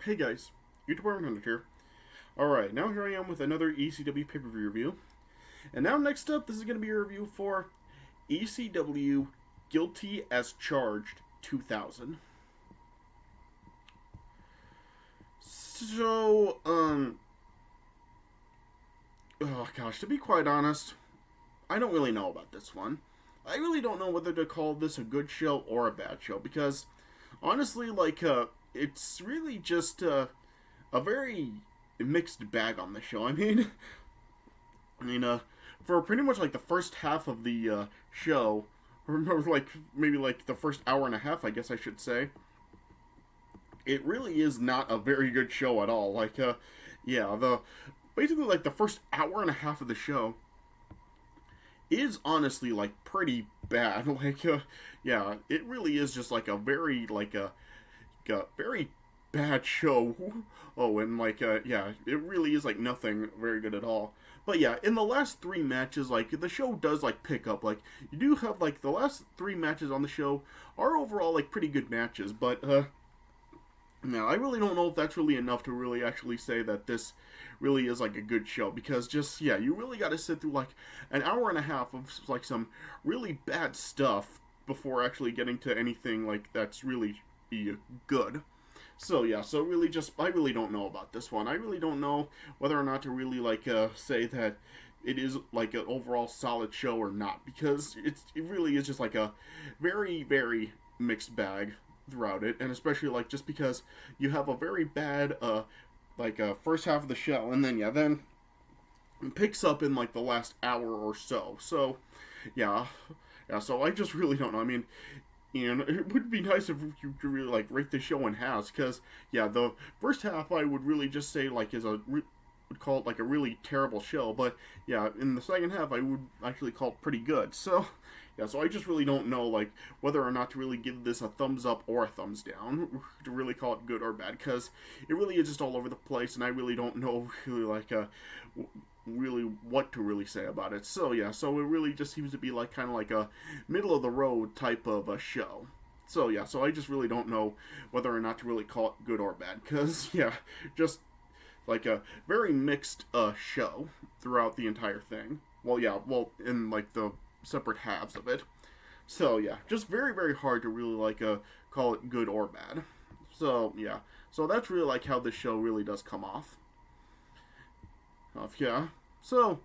Hey guys, YouTuber 100 here. Alright, now here I am with another ECW pay-per-view review. And now next up, this is going to be a review for ECW Guilty as Charged 2000. So, oh gosh, to be quite honest, I don't really know about this one. I really don't know whether to call this a good show or a bad show, because honestly, it's really just a very mixed bag on the show. For pretty much like the first half of the show, or maybe the first hour and a half, I guess I should say, it really is not a very good show at all. Basically the first hour and a half of the show is honestly pretty bad. It really is just a very very bad show. Oh, and it really is nothing very good at all. But yeah, in the last three matches, the show does pick up. You do have the last three matches on the show are overall pretty good matches, but now I really don't know if that's really enough to really actually say that this really is a good show, because you really got to sit through an hour and a half of some really bad stuff before actually getting to anything that's really good. So yeah, I really don't know about this one. I really don't know whether or not to really say that it is an overall solid show or not, because it really is just a very, very mixed bag throughout it, and especially just because you have a very bad first half of the show, and then it picks up in the last hour or so. So so I just really don't know. It would be nice if you could really rate the show in halves, because the first half I would really just say would call it a really terrible show, but in the second half I would actually call it pretty good. So so I just really don't know whether or not to really give this a thumbs up or a thumbs down, to really call it good or bad, because it really is just all over the place, and I really don't know really what to really say about it. So it really just seems to be kind of a middle of the road type of a show. So I just really don't know whether or not to really call it good or bad, because just a very mixed show throughout the entire thing. In the separate halves of it. So just very, very hard to really call it good or bad. So so that's really how this show really does come off. So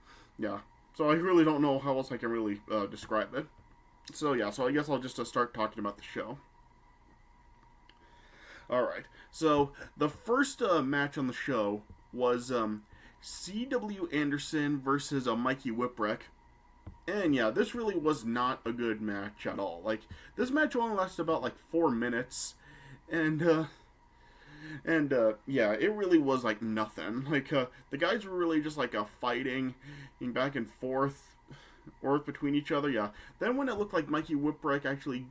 I really don't know how else I can really describe it. So I guess I'll just start talking about the show. Alright, so the first match on the show was C.W. Anderson versus Mikey Whipwreck. And this really was not a good match at all. This match only lasted about 4 minutes, and it really was nothing. The guys were really just fighting back and forth between each other. Then when it looked like Mikey Whipwreck actually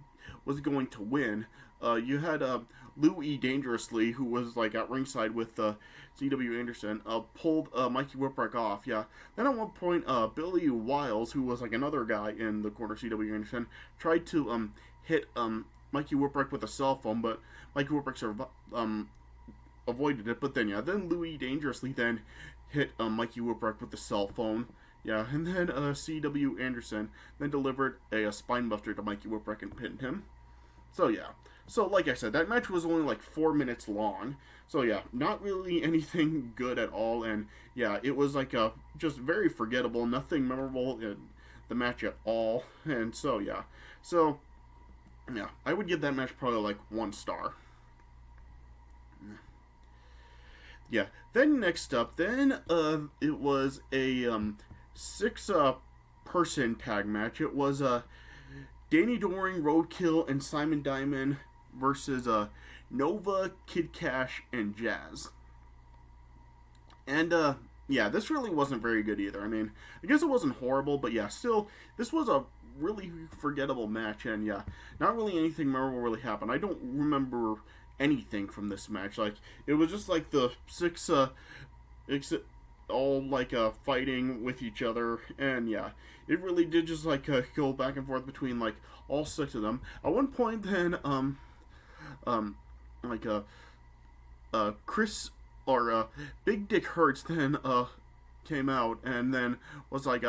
was going to win, you had Louis Dangerously, who was at ringside with C.W. Anderson, pulled Mikey Whipwreck off. Then at one point, Billy Wiles, who was another guy in the corner of C.W. Anderson, tried to hit Mikey Whipwreck with a cell phone, but Mikey Whipwreck avoided it. But then Louis Dangerously then hit Mikey Whipwreck with the cell phone. And then C.W. Anderson then delivered a spine buster to Mikey Whipwreck and pinned him. So like I said, that match was only 4 minutes long. So not really anything good at all, and it was just very forgettable, nothing memorable in the match at all. And so I would give that match probably 1 star. Then next up, it was a 6 person tag match. It was Danny Doring, Roadkill, and Simon Diamond versus Nova, Kid Kash, and Jazz. And this really wasn't very good either. I guess it wasn't horrible, but still, this was a really forgettable match, and not really anything memorable really happened. I don't remember anything from this match. It was just the 6 all fighting with each other, and it really did just go back and forth between all 6 of them. At one point, then Chris or Big Dick Hurts then came out and then was like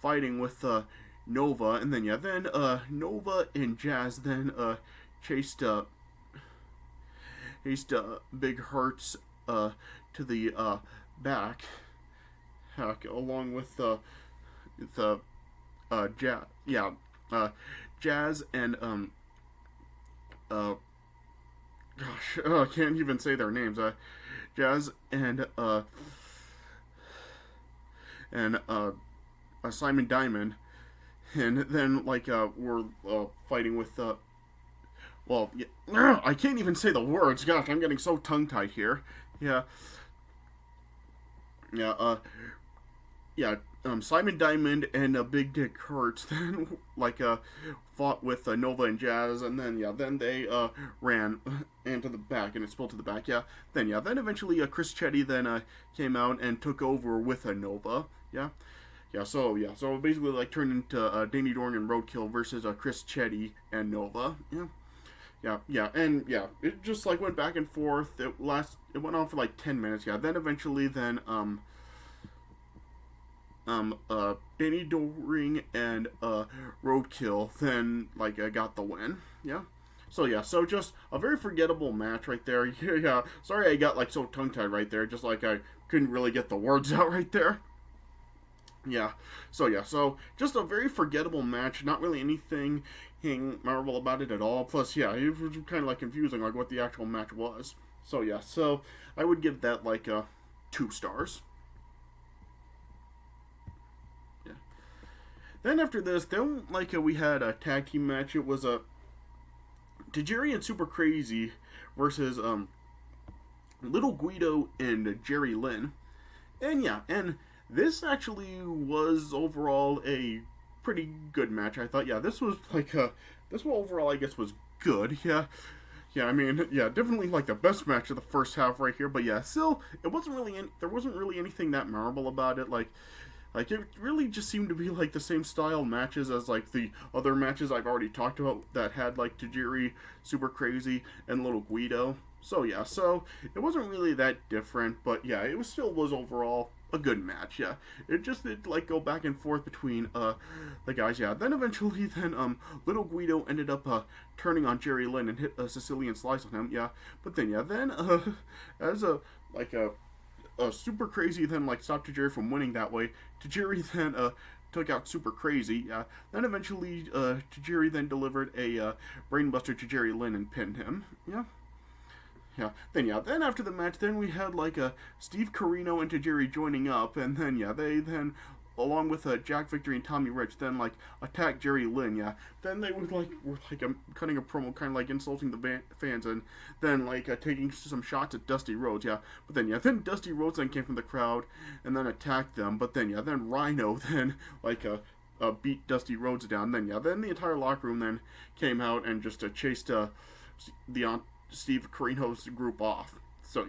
fighting with Nova, and then then Nova and Jazz then chased Big Hurts to the back, along with the Jazz and I can't even say their names. Jazz and Simon Diamond, and then we're fighting with well, yeah, I can't even say the words. Gosh, I'm getting so tongue-tied here. Yeah. Yeah, Simon Diamond and Big Dick Hurts then, fought with Nova and Jazz, and then they ran into the back, and it spilled to the back, Then eventually Chris Chetti then came out and took over with Nova, So basically, turned into Danny Doring and Roadkill versus Chris Chetti and Nova, it just went back and forth. It went on for 10 minutes. Then eventually, Danny Doring and Roadkill then got the win. So just a very forgettable match right there. Sorry I got so tongue tied right there. Just I couldn't really get the words out right there. So just a very forgettable match. Not really anything memorable about it at all. Plus, it was kind of confusing what the actual match was. So I would give that 2 stars. Then after this, we had a tag team match. It was Tajiri and Super Crazy versus Little Guido and Jerry Lynn. And this actually was overall a pretty good match. I thought, this was this one overall I guess was good. I mean, definitely the best match of the first half right here. But still, it wasn't really there wasn't really anything that memorable about it. It really just seemed to be the same style matches as the other matches I've already talked about that had Tajiri, Super Crazy, and Little Guido. So it wasn't really that different, but it was overall a good match. It just did go back and forth between the guys. Then eventually Little Guido ended up turning on Jerry Lynn and hit a Sicilian slice on him. But then as Super Crazy then stopped Tajiri from winning that way. Tajiri then took out Super Crazy. Then eventually Tajiri then delivered a brainbuster to Jerry Lynn and pinned him. Then after the match, then we had Steve Corino and Tajiri joining up, and then they then, along with Jack Victory and Tommy Rich, then attacked Jerry Lynn. Then they were cutting a promo, kind of insulting the fans, and then taking some shots at Dusty Rhodes. But then Dusty Rhodes then came from the crowd and then attacked them. But then Rhino then beat Dusty Rhodes down. Then the entire locker room then came out and just chased Steve Corino's group off. So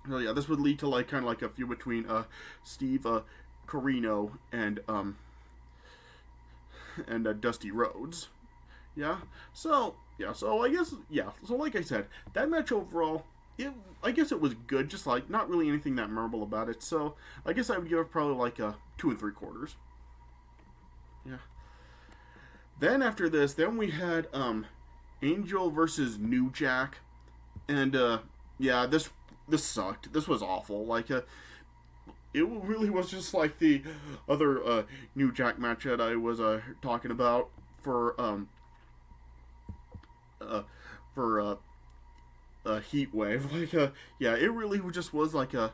this would lead to a feud between Steve Corino and Dusty Rhodes. So I guess so like I said, that match overall, I guess it was good, just not really anything that memorable about it. So I guess I would give it probably a 2 3/4. Then after this, then we had Angel versus New Jack, and this sucked. This was awful. It really was just the other New Jack match that I was talking about for Heat Wave. It really just was a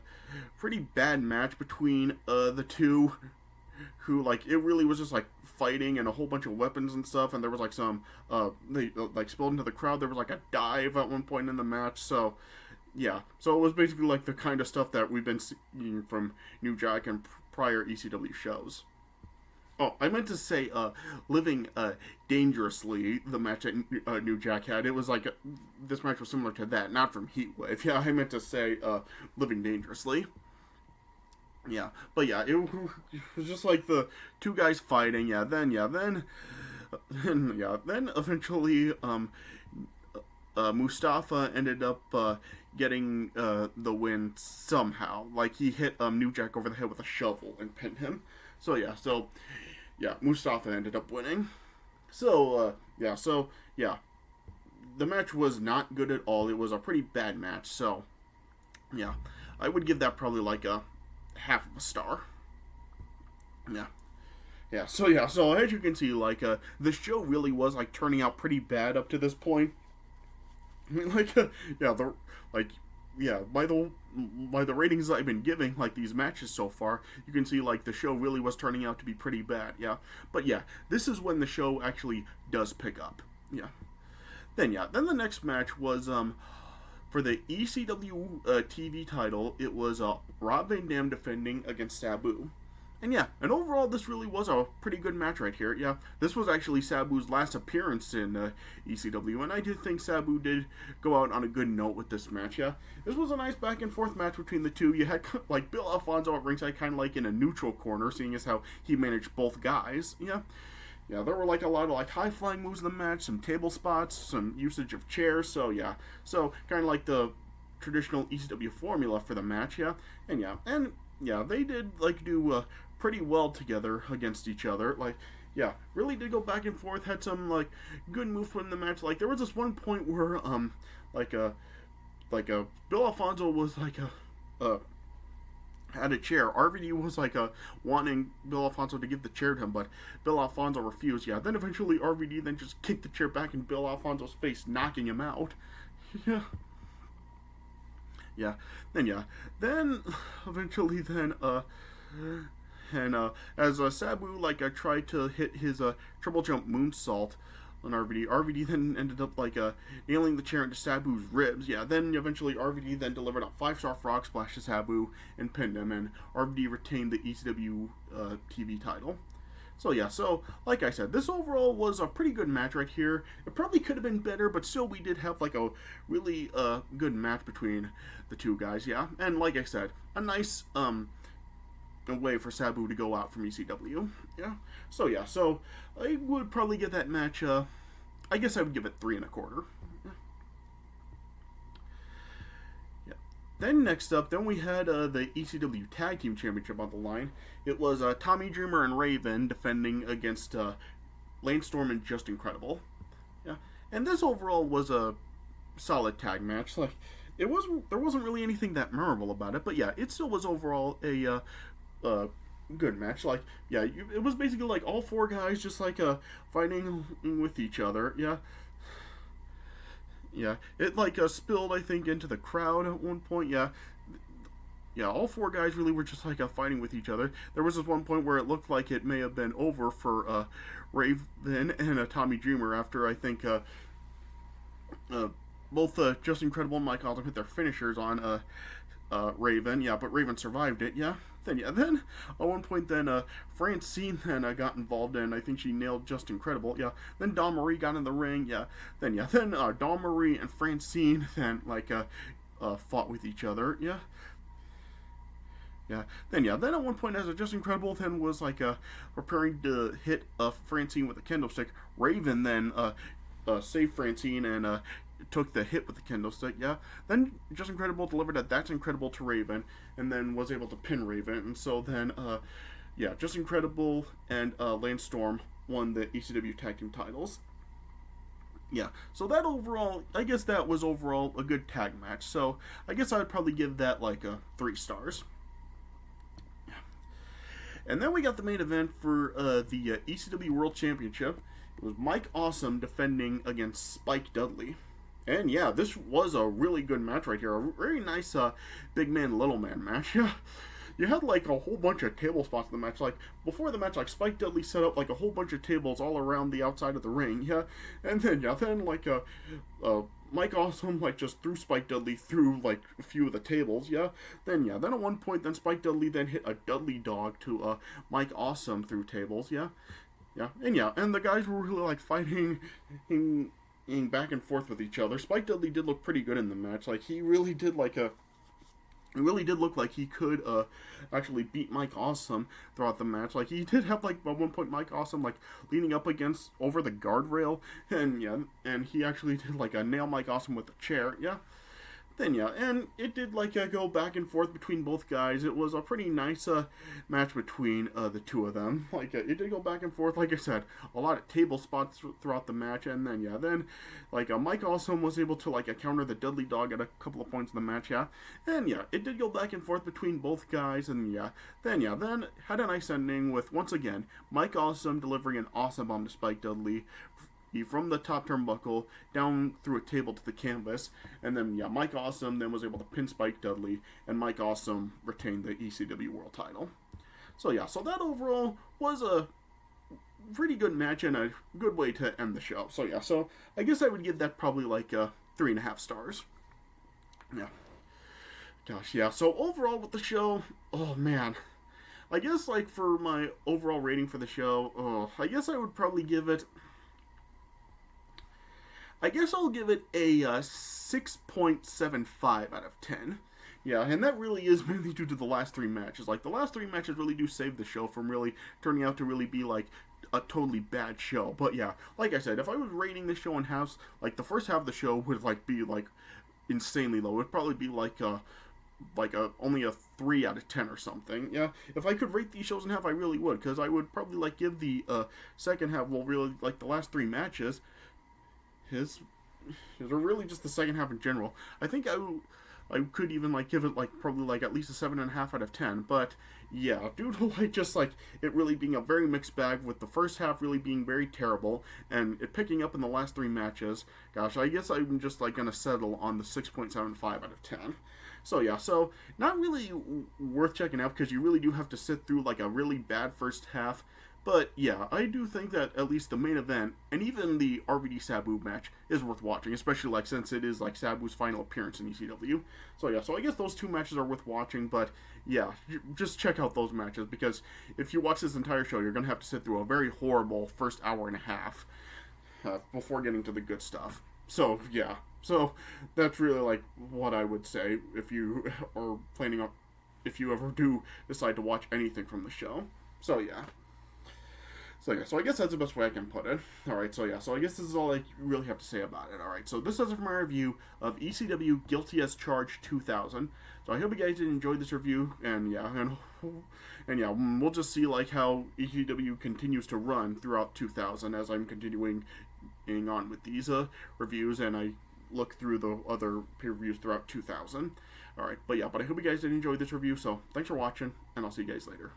pretty bad match between the two, who it really was just fighting and a whole bunch of weapons and stuff, and there was some they spilled into the crowd. There was a dive at one point in the match. So so it was basically the kind of stuff that we've been seeing from New Jack and prior ECW shows. Oh, I meant to say Living Dangerously, the match that New Jack had. It was this match was similar to that, not from Heat Wave. I meant to say Living Dangerously. But it was just the two guys fighting. Then eventually Mustafa ended up getting the win somehow. Like, he hit New Jack over the head with a shovel and pinned him. So yeah, Mustafa ended up winning. So yeah, the match was not good at all. It was a pretty bad match. So yeah, I would give that probably like a half of a star. Yeah. So as you can see, like, the show really was, like, turning out pretty bad up to this point. I mean, like, by the ratings I've been giving, like, these matches so far, you can see, like, the show really was turning out to be pretty bad, yeah. But yeah, this is when the show actually does pick up, yeah. Then the next match was, for the ECW TV title, it was Rob Van Dam defending against Sabu. And overall, this really was a pretty good match right here. Yeah, this was actually Sabu's last appearance in ECW, and I did think Sabu did go out on a good note with this match. Yeah, this was a nice back and forth match between the two. You had, like, Bill Alfonso at ringside, kind of like in a neutral corner, seeing as how he managed both guys. Yeah, there were, like, a lot of, like, high flying moves in the match, some table spots, some usage of chairs. So kind of like the traditional ECW formula for the match. Yeah, they did, like, do pretty well together against each other. Like, yeah, really did go back and forth. Had some, like, good moves in the match. Like, there was this one point where Bill Alfonso was like had a chair. RVD was like wanting Bill Alfonso to give the chair to him, but Bill Alfonso refused. Yeah, then eventually RVD then just kicked the chair back in Bill Alfonso's face, knocking him out. Then eventually as Sabu, like, tried to hit his triple jump moonsault on RVD then ended up, like, nailing the chair into Sabu's ribs. Yeah, then eventually RVD then delivered a 5-star frog splash to Sabu and pinned him, and RVD retained the ECW TV title. So like I said, this overall was a pretty good match right here. It probably could have been better, but still we did have, like, a really good match between the two guys, yeah. And like I said, a nice a way for Sabu to go out from ECW. So I would probably give that match, I guess I would give it 3 1/4. Then next up, we had the ECW Tag Team Championship on the line. It was Tommy Dreamer and Raven defending against Lane Storm and Just Incredible. Yeah, and this overall was a solid tag match. Like, there wasn't really anything that memorable about it, but yeah, it still was overall a good match. Like, yeah, it was basically like all 4 guys just, like, fighting with each other. Yeah, it, like, spilled, I think, into the crowd at one point. Yeah, all 4 guys really were just, like, fighting with each other. There was this one point where it looked like it may have been over for Raven and Tommy Dreamer after, I think, both Just Incredible and Mike Awesome hit their finishers on Raven. Yeah, but Raven survived it. Then at one point Francine then got involved, and I think she nailed Just Incredible. Yeah, then Dawn Marie got in the ring. Then Dawn Marie and Francine then, like, fought with each other. Then at one point, as Just Incredible then was, like, preparing to hit Francine with a kendo stick, Raven then saved Francine and took the hit with the kendo stick. Then Just Incredible delivered a That's Incredible to Raven, and then was able to pin Raven. And so then, Just Incredible and Lance Storm won the ECW Tag Team titles. So that overall, I guess that was overall a good tag match. So I guess I would probably give that, like, 3 stars. And then we got the main event for the ECW World Championship. It was Mike Awesome defending against Spike Dudley. And yeah, this was a really good match right here. A very nice big man, little man match. You had, like, a whole bunch of table spots in the match. Like, before the match, like, Spike Dudley set up, like, a whole bunch of tables all around the outside of the ring. And then like, Mike Awesome, like, just threw Spike Dudley through, like, a few of the tables. Then at one point, then Spike Dudley then hit a Dudley dog to Mike Awesome through tables. And the guys were really, like, fighting back and forth with each other. Spike Dudley did look pretty good in the match. Like, he really did, like, it really did look like he could actually beat Mike Awesome throughout the match. Like, he did have, like, at one point Mike Awesome, like, leaning up against over the guardrail, and yeah, and he actually did, like, a nail Mike Awesome with a chair. Yeah. Then yeah, and it did like go back and forth between both guys. It was a pretty nice match between the two of them. Like it did go back and forth. Like I said, a lot of table spots throughout the match, and then yeah, then like Mike Awesome was able to like counter the Dudley Dog at a couple of points in the match. Yeah, and yeah, it did go back and forth between both guys, and then had a nice ending with once again Mike Awesome delivering an awesome bomb to Spike Dudley from the top turnbuckle down through a table to the canvas, and then yeah, Mike Awesome then was able to pin Spike Dudley, and Mike Awesome retained the ECW World Title. So yeah, so that overall was a pretty good match and a good way to end the show. So yeah, so I guess I would give that probably like 3.5 stars. Yeah. Gosh, yeah. So overall with the show, oh man. I guess like for my overall rating for the show, I guess I would probably give it. I guess I'll give it a 6.75 out of 10. Yeah, and that really is mainly due to the last 3 matches. Like, the last 3 matches really do save the show from really turning out to really be, like, a totally bad show. But yeah, like I said, if I was rating this show in halves, like, the first half of the show would, like, be, like, insanely low. It would probably be, only a 3 out of 10 or something. Yeah, if I could rate these shows in half, I really would. Because I would probably, like, give the second half, well, really, like, the last 3 matches... His are really just the second half in general. I think I could even like give it like probably like at least a 7.5 out of 10. But yeah, due to like just like it really being a very mixed bag, with the first half really being very terrible and it picking up in the last 3 matches. Gosh, I guess I'm just like gonna settle on the 6.75 out of 10. So yeah, so not really worth checking out because you really do have to sit through like a really bad first half. But yeah, I do think that at least the main event and even the RVD Sabu match is worth watching, especially like since it is like Sabu's final appearance in ECW. So yeah, so I guess those 2 matches are worth watching, but yeah, just check out those matches because if you watch this entire show, you're going to have to sit through a very horrible first hour and a half before getting to the good stuff. So yeah, so that's really like what I would say if you are planning on, if you ever do decide to watch anything from the show. So yeah. So yeah, so I guess that's the best way I can put it. Alright, so yeah, so I guess this is all I really have to say about it. Alright, so this does it for my review of ECW Guilty as Charged 2000. So I hope you guys did enjoy this review, and yeah, we'll just see like how ECW continues to run throughout 2000 as I'm continuing on with these reviews, and I look through the other pay-per-views throughout 2000. Alright, but I hope you guys did enjoy this review, so thanks for watching, and I'll see you guys later.